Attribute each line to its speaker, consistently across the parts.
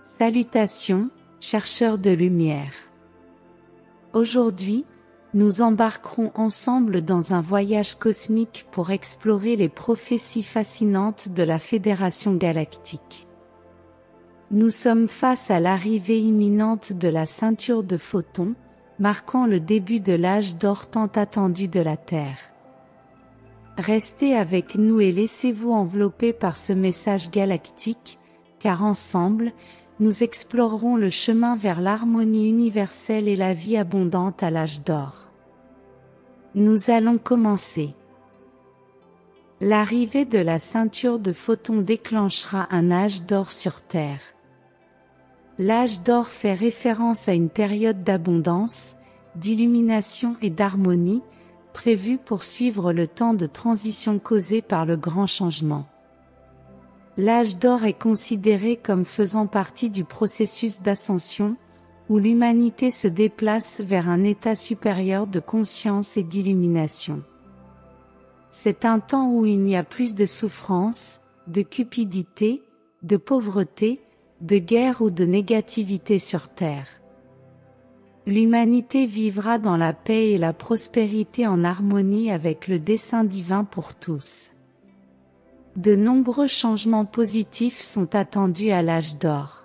Speaker 1: Salutations, chercheurs de lumière. Aujourd'hui, nous embarquerons ensemble dans un voyage cosmique pour explorer les prophéties fascinantes de la Fédération galactique. Nous sommes face à l'arrivée imminente de la ceinture de photons, marquant le début de l'âge d'or tant attendu de la Terre. Restez avec nous et laissez-vous envelopper par ce message galactique, car ensemble, nous explorerons le chemin vers l'harmonie universelle et la vie abondante à l'âge d'or. Nous allons commencer. L'arrivée de la ceinture de photons déclenchera un âge d'or sur Terre. L'âge d'or fait référence à une période d'abondance, d'illumination et d'harmonie, prévue pour suivre le temps de transition causé par le grand changement. L'âge d'or est considéré comme faisant partie du processus d'ascension, où l'humanité se déplace vers un état supérieur de conscience et d'illumination. C'est un temps où il n'y a plus de souffrance, de cupidité, de pauvreté, de guerre ou de négativité sur Terre. L'humanité vivra dans la paix et la prospérité en harmonie avec le dessein divin pour tous. De nombreux changements positifs sont attendus à l'âge d'or.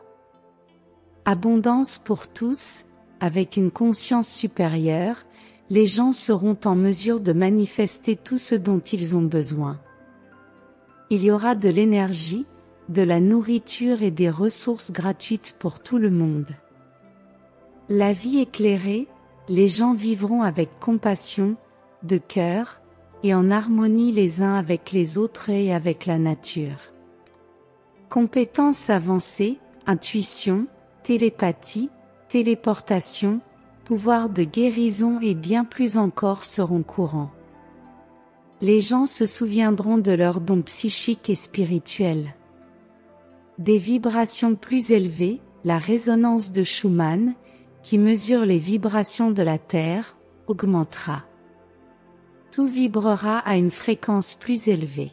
Speaker 1: Abondance pour tous, avec une conscience supérieure, les gens seront en mesure de manifester tout ce dont ils ont besoin. Il y aura de l'énergie, de la nourriture et des ressources gratuites pour tout le monde. La vie éclairée, les gens vivront avec compassion, de cœur, et en harmonie les uns avec les autres et avec la nature. Compétences avancées, intuition, télépathie, téléportation, pouvoir de guérison et bien plus encore seront courants. Les gens se souviendront de leurs dons psychiques et spirituels. Des vibrations plus élevées, la résonance de Schumann, qui mesure les vibrations de la Terre, augmentera. Tout vibrera à une fréquence plus élevée.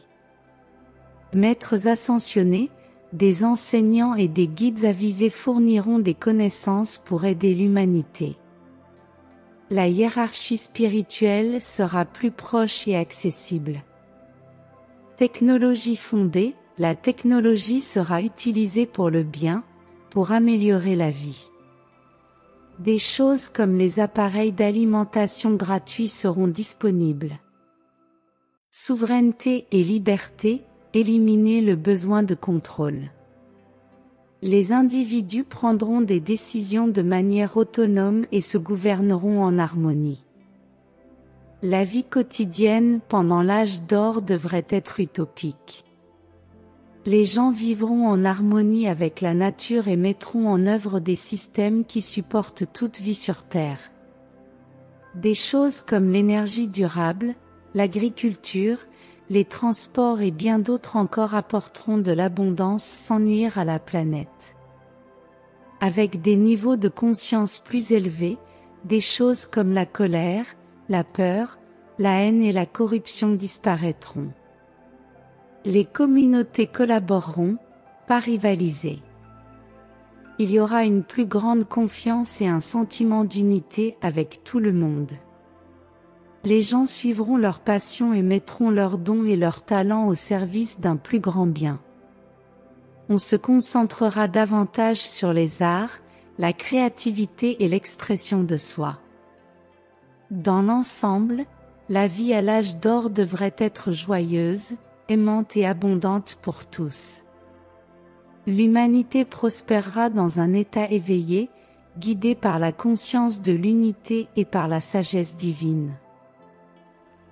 Speaker 1: Maîtres ascensionnés, des enseignants et des guides avisés fourniront des connaissances pour aider l'humanité. La hiérarchie spirituelle sera plus proche et accessible. Technologie fondée, la technologie sera utilisée pour le bien, pour améliorer la vie. Des choses comme les appareils d'alimentation gratuits seront disponibles. Souveraineté et liberté, éliminer le besoin de contrôle. Les individus prendront des décisions de manière autonome et se gouverneront en harmonie. La vie quotidienne pendant l'âge d'or devrait être utopique. Les gens vivront en harmonie avec la nature et mettront en œuvre des systèmes qui supportent toute vie sur Terre. Des choses comme l'énergie durable, l'agriculture, les transports et bien d'autres encore apporteront de l'abondance sans nuire à la planète. Avec des niveaux de conscience plus élevés, des choses comme la colère, la peur, la haine et la corruption disparaîtront. Les communautés collaboreront, pas rivaliser. Il y aura une plus grande confiance et un sentiment d'unité avec tout le monde. Les gens suivront leur passion et mettront leurs dons et leurs talents au service d'un plus grand bien. On se concentrera davantage sur les arts, la créativité et l'expression de soi. Dans l'ensemble, la vie à l'âge d'or devrait être joyeuse, aimante et abondante pour tous. L'humanité prospérera dans un état éveillé, guidé par la conscience de l'unité et par la sagesse divine.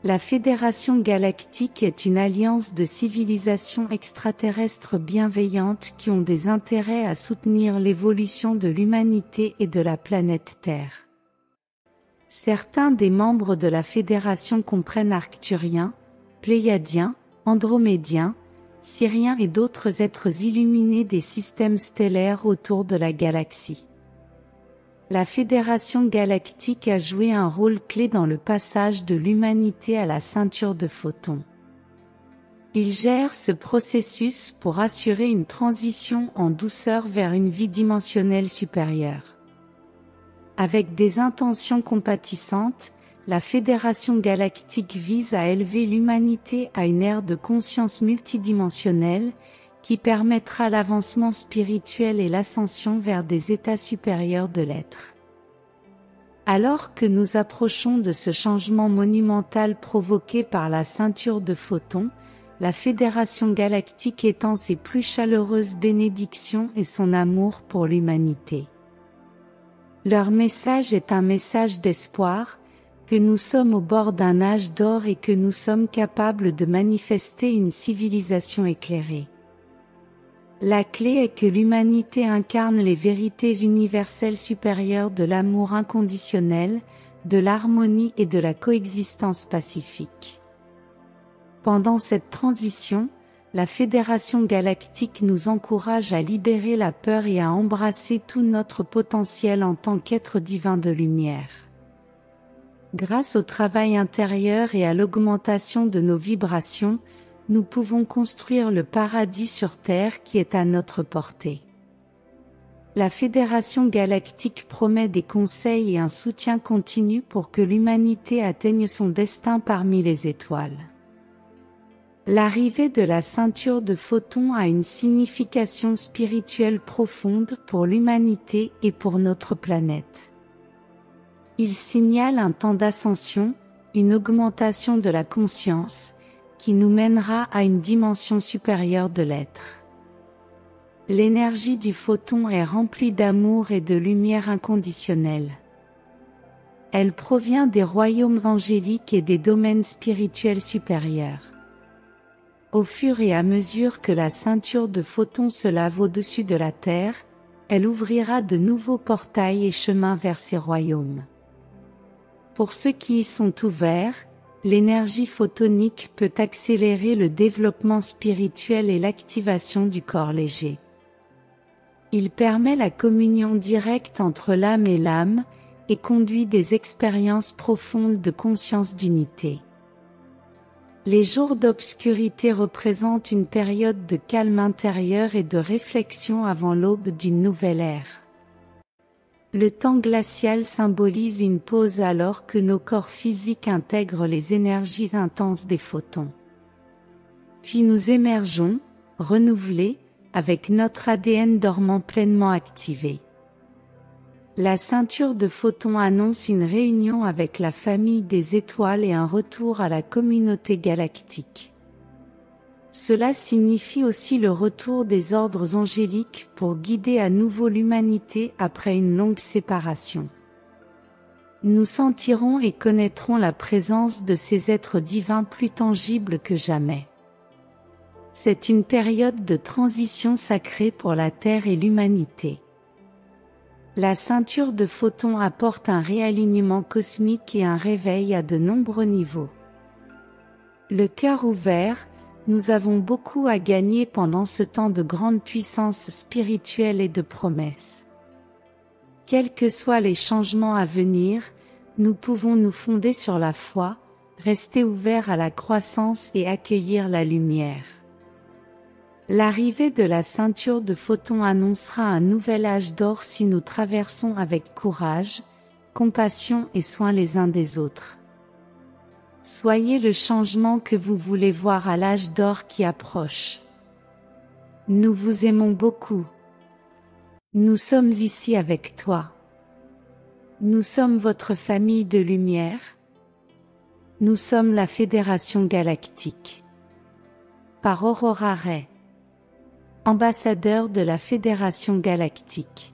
Speaker 1: La Fédération galactique est une alliance de civilisations extraterrestres bienveillantes qui ont des intérêts à soutenir l'évolution de l'humanité et de la planète Terre. Certains des membres de la Fédération comprennent Arcturiens, Pléiadiens, Andromédiens, Syriens et d'autres êtres illuminés des systèmes stellaires autour de la galaxie. La Fédération galactique a joué un rôle clé dans le passage de l'humanité à la ceinture de photons. Il gère ce processus pour assurer une transition en douceur vers une vie dimensionnelle supérieure. Avec des intentions compatissantes, la Fédération galactique vise à élever l'humanité à une ère de conscience multidimensionnelle, qui permettra l'avancement spirituel et l'ascension vers des états supérieurs de l'être. Alors que nous approchons de ce changement monumental provoqué par la ceinture de photons, la Fédération galactique étend ses plus chaleureuses bénédictions et son amour pour l'humanité. Leur message est un message d'espoir, que nous sommes au bord d'un âge d'or et que nous sommes capables de manifester une civilisation éclairée. La clé est que l'humanité incarne les vérités universelles supérieures de l'amour inconditionnel, de l'harmonie et de la coexistence pacifique. Pendant cette transition, la Fédération galactique nous encourage à libérer la peur et à embrasser tout notre potentiel en tant qu'être divin de lumière. Grâce au travail intérieur et à l'augmentation de nos vibrations, nous pouvons construire le paradis sur Terre qui est à notre portée. La Fédération galactique promet des conseils et un soutien continu pour que l'humanité atteigne son destin parmi les étoiles. L'arrivée de la ceinture de photons a une signification spirituelle profonde pour l'humanité et pour notre planète. Il signale un temps d'ascension, une augmentation de la conscience, qui nous mènera à une dimension supérieure de l'être. L'énergie du photon est remplie d'amour et de lumière inconditionnelle. Elle provient des royaumes angéliques et des domaines spirituels supérieurs. Au fur et à mesure que la ceinture de photons se lave au-dessus de la Terre, elle ouvrira de nouveaux portails et chemins vers ces royaumes. Pour ceux qui y sont ouverts, l'énergie photonique peut accélérer le développement spirituel et l'activation du corps léger. Il permet la communion directe entre l'âme et l'âme, et conduit des expériences profondes de conscience d'unité. Les jours d'obscurité représentent une période de calme intérieur et de réflexion avant l'aube d'une nouvelle ère. Le temps glacial symbolise une pause alors que nos corps physiques intègrent les énergies intenses des photons. Puis nous émergeons, renouvelés, avec notre ADN dormant pleinement activé. La ceinture de photons annonce une réunion avec la famille des étoiles et un retour à la communauté galactique. Cela signifie aussi le retour des ordres angéliques pour guider à nouveau l'humanité après une longue séparation. Nous sentirons et connaîtrons la présence de ces êtres divins plus tangibles que jamais. C'est une période de transition sacrée pour la Terre et l'humanité. La ceinture de photons apporte un réalignement cosmique et un réveil à de nombreux niveaux. Le cœur ouvert, nous avons beaucoup à gagner pendant ce temps de grande puissance spirituelle et de promesses. Quels que soient les changements à venir, nous pouvons nous fonder sur la foi, rester ouverts à la croissance et accueillir la lumière. L'arrivée de la ceinture de photons annoncera un nouvel âge d'or si nous traversons avec courage, compassion et soin les uns des autres. Soyez le changement que vous voulez voir à l'âge d'or qui approche. Nous vous aimons beaucoup. Nous sommes ici avec toi. Nous sommes votre famille de lumière. Nous sommes la Fédération galactique. Par Aurora Ray, ambassadeur de la Fédération galactique.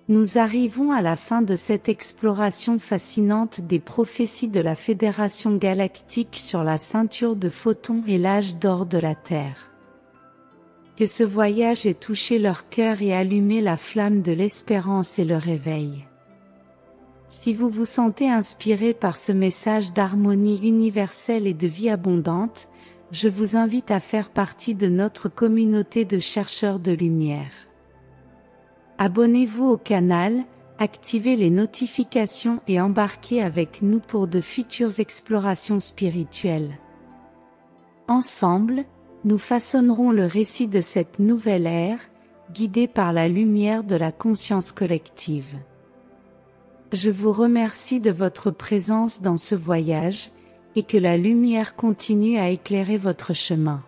Speaker 1: Nous arrivons à la fin de cette exploration fascinante des prophéties de la Fédération galactique sur la ceinture de photons et l'âge d'or de la Terre. Que ce voyage ait touché leur cœur et allumé la flamme de l'espérance et le réveil. Si vous vous sentez inspiré par ce message d'harmonie universelle et de vie abondante, je vous invite à faire partie de notre communauté de chercheurs de lumière. Abonnez-vous au canal, activez les notifications et embarquez avec nous pour de futures explorations spirituelles. Ensemble, nous façonnerons le récit de cette nouvelle ère, guidée par la lumière de la conscience collective. Je vous remercie de votre présence dans ce voyage, et que la lumière continue à éclairer votre chemin.